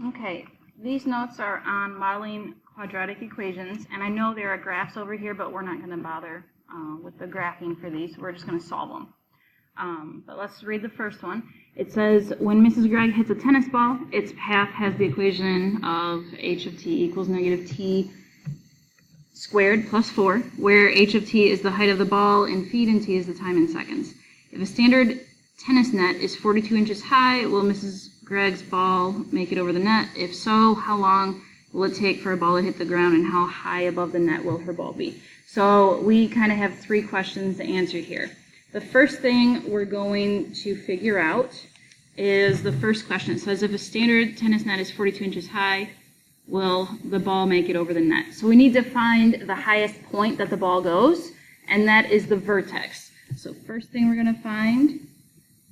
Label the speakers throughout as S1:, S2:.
S1: Okay, these notes are on modeling quadratic equations, and I know there are graphs over here, but we're not going to bother with the graphing for these. We're just going to solve them. But let's read the first one. It says, when Mrs. Gregg hits a tennis ball, its path has the equation of h of t equals negative t squared plus 4, where h of t is the height of the ball and feet and t is the time in seconds. If a standard tennis net is 42 inches high, will Mrs. Gregg's ball make it over the net? If so, how long will it take for a ball to hit the ground, and how high above the net will her ball be? So we kind of have 3 questions to answer here. The first thing we're going to figure out is the first question. It says, if a standard tennis net is 42 inches high, will the ball make it over the net? So we need to find the highest point that the ball goes, and that is the vertex. So first thing we're going to find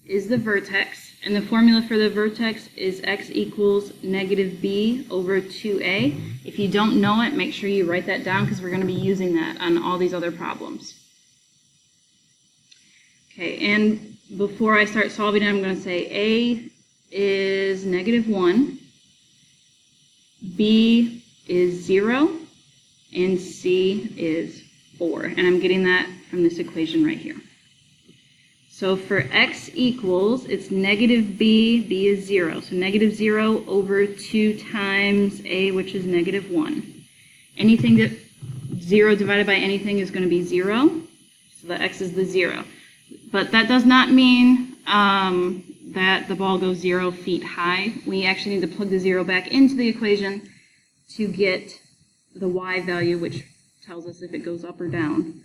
S1: is the vertex, and the formula for the vertex is x equals negative b over 2a. If you don't know it, make sure you write that down because we're going to be using that on all these other problems. Okay, and before I start solving it, I'm going to say a is negative 1, b is 0, and c is 4. And I'm getting that from this equation right here. So for x equals, it's negative b is 0. So negative 0 over 2 times a, which is negative 1. Anything that 0 divided by anything is going to be 0. So the x is the 0. But that does not mean that the ball goes 0 feet high. We actually need to plug the 0 back into the equation to get the y value, which tells us if it goes up or down.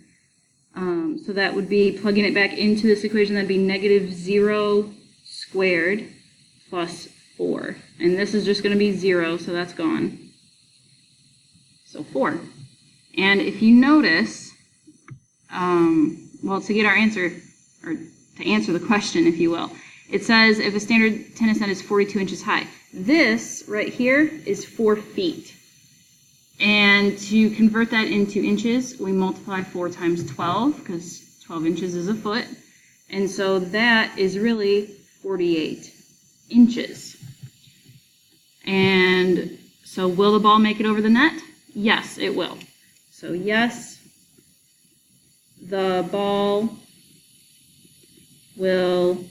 S1: So that would be plugging it back into this equation. That'd be negative 0 squared plus 4. And this is just going to be 0, so that's gone. So 4. And if you notice, well, to get our answer, or to answer the question, if you will, it says if a standard tennis net is 42 inches high. This right here is 4 feet. And to convert that into inches, we multiply 4 times 12, because 12 inches is a foot. And so that is really 48 inches. And so will the ball make it over the net? Yes, it will. So yes, the ball will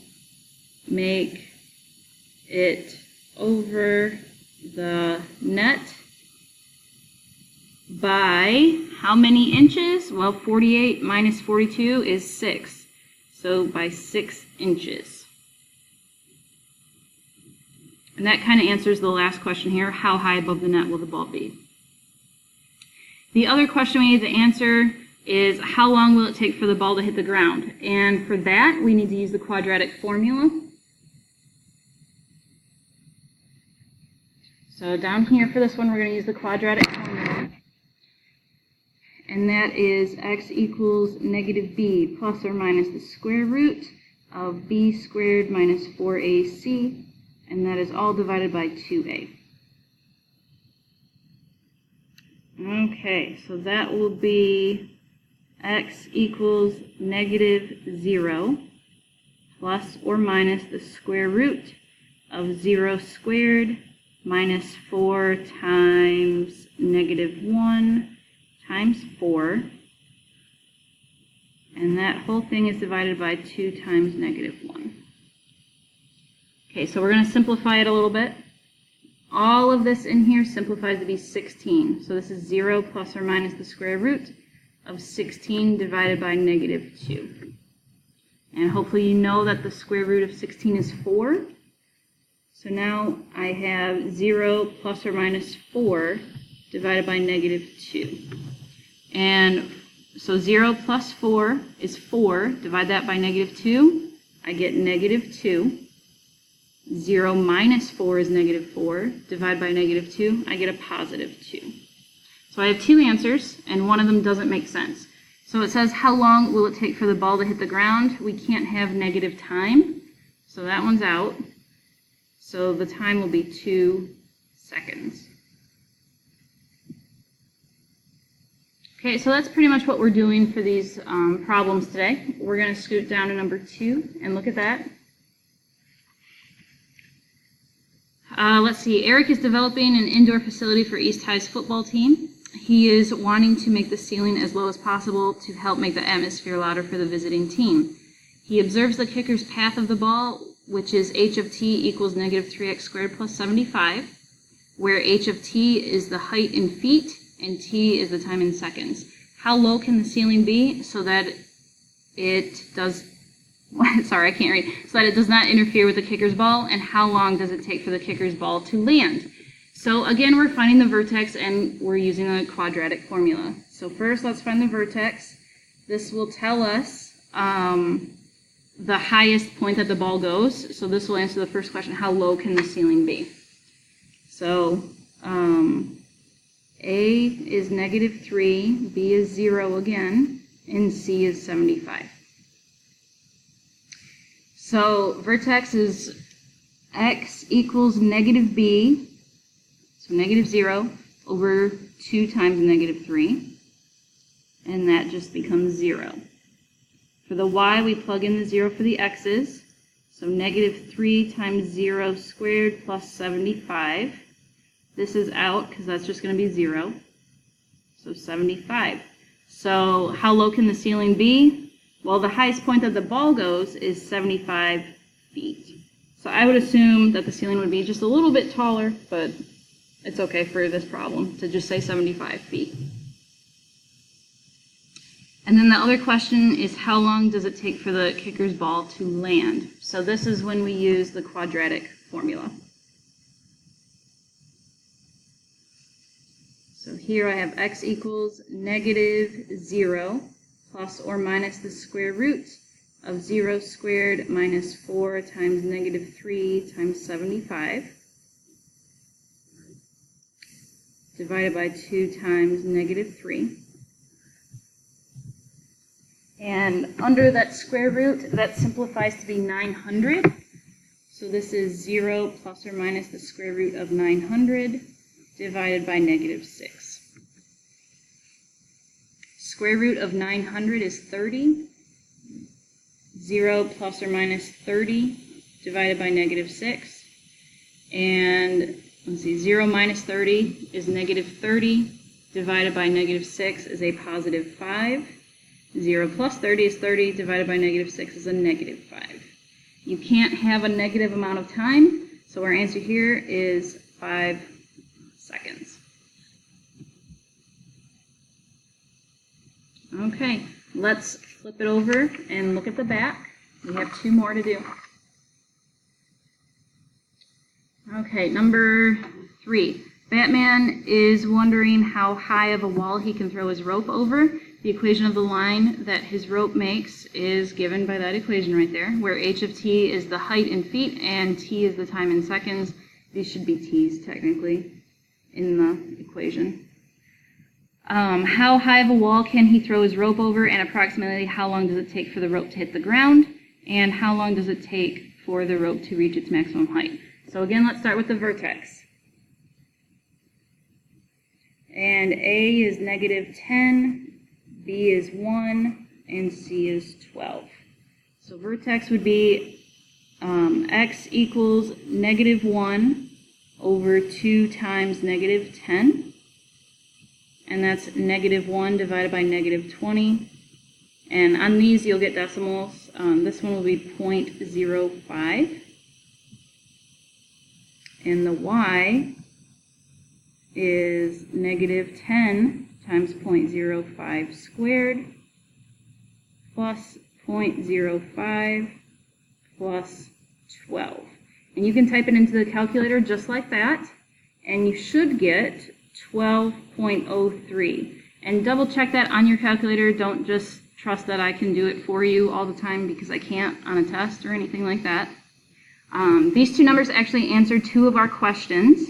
S1: make it over the net by how many inches? Well, 48 minus 42 is 6. So by 6 inches. And that kind of answers the last question here. How high above the net will the ball be? The other question we need to answer is how long will it take for the ball to hit the ground? And for that, we need to use the quadratic formula. So down here for this one, we're going to use the quadratic formula. And that is x equals negative b plus or minus the square root of b squared minus 4ac, and that is all divided by 2a. Okay, so that will be x equals negative 0 plus or minus the square root of 0 squared minus 4 times negative 1 times 4, and that whole thing is divided by 2 times negative 1. Okay, so we're going to simplify it a little bit. All of this in here simplifies to be 16. So this is 0 plus or minus the square root of 16 divided by negative 2. And hopefully you know that the square root of 16 is 4. So now I have 0 plus or minus 4 divided by negative 2. And so 0 plus 4 is 4. Divide that by negative 2. I get negative 2. 0 minus 4 is negative 4. Divide by negative 2. I get a positive 2. So I have 2 answers, and one of them doesn't make sense. So it says, how long will it take for the ball to hit the ground? We can't have negative time, so that one's out. So the time will be 2 seconds. Okay, so that's pretty much what we're doing for these problems today. We're going to scoot down to number 2 and look at that. Let's see. Eric is developing an indoor facility for East High's football team. He is wanting to make the ceiling as low as possible to help make the atmosphere louder for the visiting team. He observes the kicker's path of the ball, which is h of t equals negative 3x squared plus 75, where h of t is the height in feet and t is the time in seconds. How low can the ceiling be so that it does, sorry, I can't read, so that it does not interfere with the kicker's ball, and how long does it take for the kicker's ball to land? So again, we're finding the vertex and we're using a quadratic formula. So first, let's find the vertex. This will tell us the highest point that the ball goes. So this will answer the first question, how low can the ceiling be? So A is negative 3, B is 0 again, and C is 75. So vertex is x equals negative b, so negative 0 over 2 times negative 3, and that just becomes 0. For the y, we plug in the 0 for the x's, so negative 3 times 0 squared plus 75. This is out because that's just going to be 0, so 75. So how low can the ceiling be? Well, the highest point that the ball goes is 75 feet. So I would assume that the ceiling would be just a little bit taller, but it's okay for this problem to just say 75 feet. And then the other question is, how long does it take for the kicker's ball to land? So this is when we use the quadratic formula. So here I have x equals negative 0 plus or minus the square root of 0 squared minus 4 times negative 3 times 75 divided by 2 times negative 3. And under that square root, that simplifies to be 900. So this is 0 plus or minus the square root of 900 divided by negative 6. Square root of 900 is 30. 0 plus or minus 30 divided by negative 6. And let's see, 0 minus 30 is negative 30 divided by negative 6 is a positive 5. 0 plus 30 is 30 divided by negative 6 is a negative 5. You can't have a negative amount of time, so our answer here is 5 seconds. Okay, let's flip it over and look at the back. We have 2 more to do. Okay, number 3. Batman is wondering how high of a wall he can throw his rope over. The equation of the line that his rope makes is given by that equation right there, where h of t is the height in feet and t is the time in seconds. These should be t's technically in the equation. How high of a wall can he throw his rope over, and approximately how long does it take for the rope to hit the ground, and how long does it take for the rope to reach its maximum height? So again, let's start with the vertex. And A is negative 10, B is 1, and C is 12. So vertex would be x equals negative 1 over 2 times negative 10. And that's negative 1 divided by negative 20. And on these, you'll get decimals. This one will be 0.05. And the y is negative 10 times 0.05 squared plus 0.05 plus 12. And you can type it into the calculator just like that, and you should get 12.03. And double check that on your calculator. Don't just trust that I can do it for you all the time, because I can't on a test or anything like that. These 2 numbers actually answer 2 of our questions.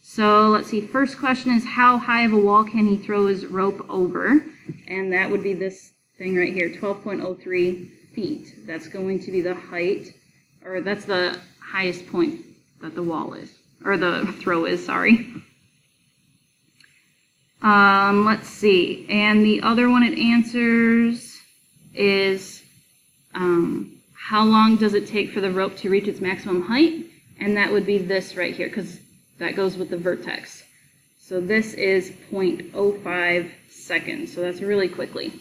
S1: So let's see, first question is, how high of a wall can he throw his rope over? And that would be this thing right here, 12.03 feet. That's going to be the height, or that's the highest point that the wall is, or the throw is, sorry. Let's see, and the other one it answers is, how long does it take for the rope to reach its maximum height? and that would be this right here, because that goes with the vertex. So this is 0.05 seconds, so that's really quickly.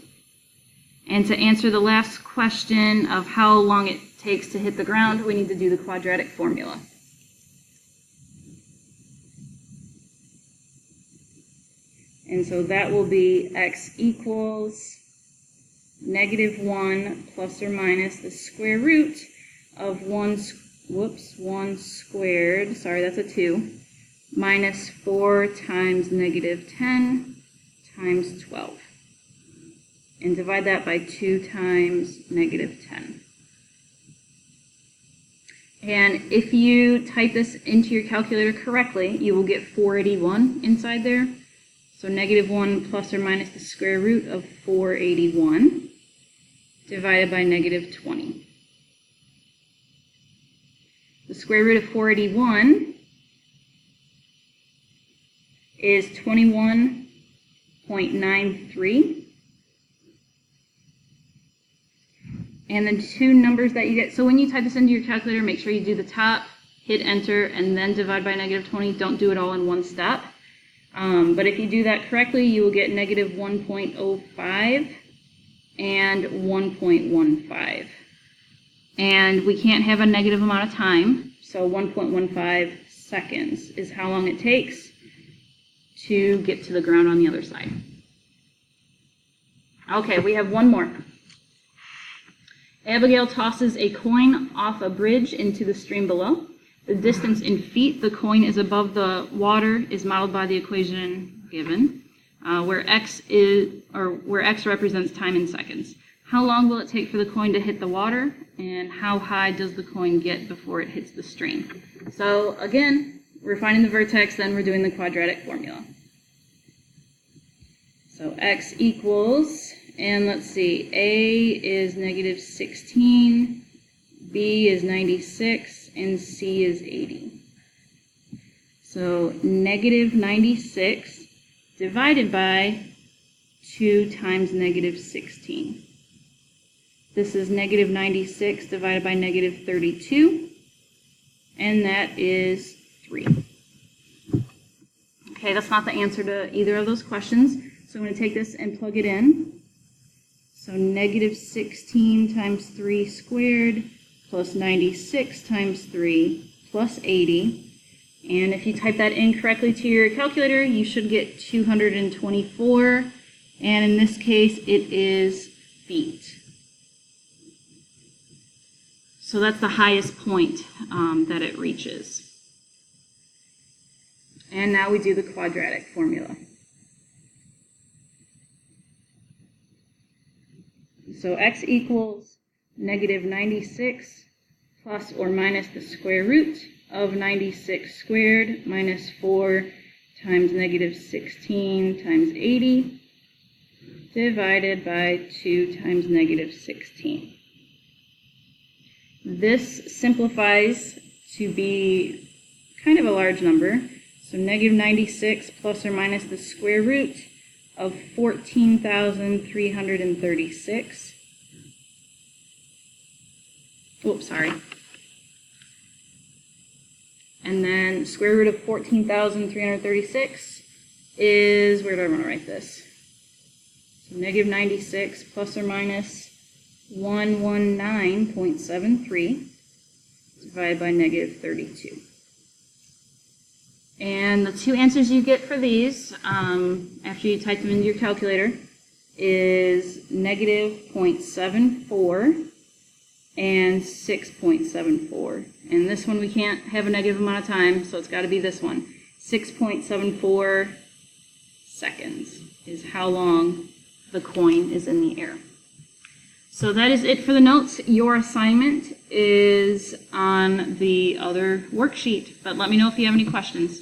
S1: And to answer the last question of how long it takes to hit the ground, we need to do the quadratic formula. And so that will be x equals -1 plus or minus the square root of 1 squared, sorry, that's a 2, minus 4 times -10 times 12. And divide that by 2 times -10. And if you type this into your calculator correctly, you will get 481 inside there. So -1 plus or minus the square root of 481 divided by -20. The square root of 481 is 21.93. And the two numbers that you get, so when you type this into your calculator, make sure you do the top, hit enter, and then divide by -20. Don't do it all in one step. But if you do that correctly, you will get -1.05 and 1.15. And we can't have a negative amount of time, so 1.15 seconds is how long it takes to get to the ground on the other side. Okay, we have one more. Abigail tosses a coin off a bridge into the stream below. The distance in feet the coin is above the water is modeled by the equation given, where x represents time in seconds. How long will it take for the coin to hit the water, and how high does the coin get before it hits the stream? So again, we're finding the vertex, then we're doing the quadratic formula. So x equals, and let's see, A is -16, B is 96, and C is 80. So -96 divided by 2 times -16. This is -96 divided by -32, and that is 3. Okay, that's not the answer to either of those questions, so I'm going to take this and plug it in. So -16 times 3 squared plus 96 times 3 plus 80. And if you type that in correctly to your calculator, you should get 224. And in this case, it is feet. So that's the highest point that it reaches. And now we do the quadratic formula. So x equals -96 plus or minus the square root of 96 squared minus 4 times -16 times 80 divided by 2 times -16. This simplifies to be kind of a large number. So -96 plus or minus the square root of 14,336. Oops, sorry. And then square root of 14,336 is, where do I want to write this? So -96 plus or minus 119.73 divided by -32. And the two answers you get for these, after you type them into your calculator, is -0.74 and 6.74. And this one we can't have a negative amount of time, so it's got to be this one. 6.74 seconds is how long the coin is in the air. So that is it for the notes. Your assignment is on the other worksheet, but let me know if you have any questions.